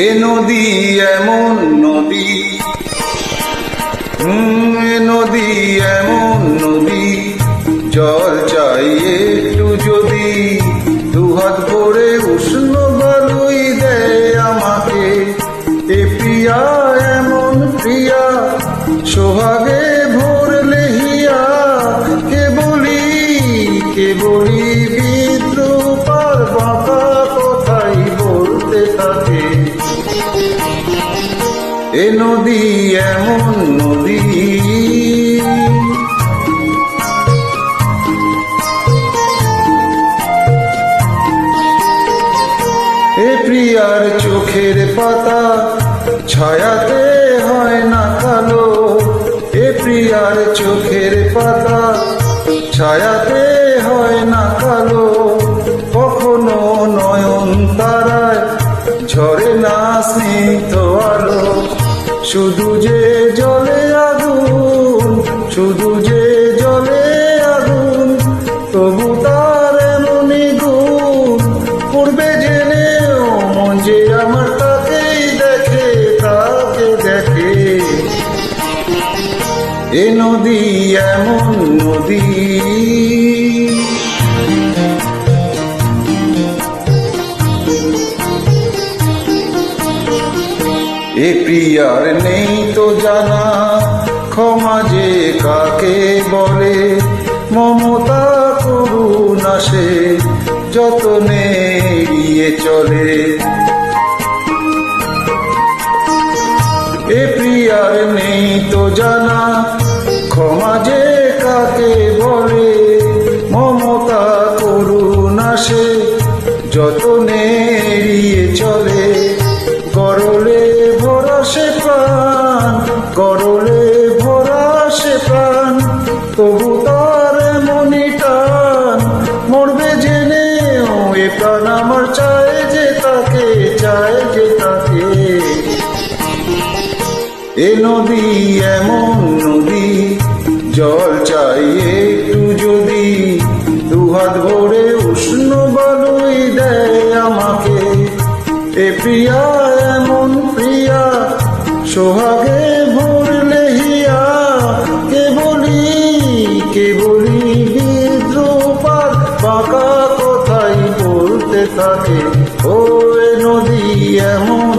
এ নদী এমন নদী, এ নদী এমন নদী, জল চাই একটু যদি, দুহাত ভরে উষ্ণ বালুই দেয় আমাকে। এ প্রিয়া এমন প্রিয়া, সোহাগে ভরলে হিয়া, কে বলি বিদ্রুপ আর বাঁকা কথাই বলতে থাকে। এ নদী এমন নদী, এ প্রিয়ার চোখের পাতা ছায়াতে হয় না কালো। এ প্রিয়ার চোখের পাতা ছায়াতে হয় না কালো। কখনো নয়ন তারায় ঝরে না স্নিগ্ধ আলো। শুধু যে জলে আগুন, শুধু যে জলে আগুন, তবু তার এমনই গুণ। পূর্বে জেনেও মন যে আমার তাকেই দেখে, তাকে দেখে। এ নদী এমন নদী, এ প্রিয়ার নেই তো জানা ক্ষমা যে কাকে বলে। মমতা করুণা সে যতনে এড়িয়ে চলে। এ প্রিয়ার নেই তো জানা ক্ষমা যে কাকে বলে। মমতা করুণা সে যতনে এড়িয়ে চলে। গরলে ভরা সে প্রাণ, গরলে ভরা সে প্রাণ, তবু তার এমনই টান। মরবে জেনেও এ প্রাণ আমার চায় যে তাকে, চায় যে তাকে। এ নদী এমন নদী, জল চাই একটু যদি, দুহাত ভরে উষ্ণ বালুই দেয় আমাকে। এ প্রিয়া এমন প্রিয়া, সোহাগে ভরলে হিয়া, কে বলি বিদ্রুপ আর বাঁকা কথাই বলতে থাকে। ও এ নদী এমন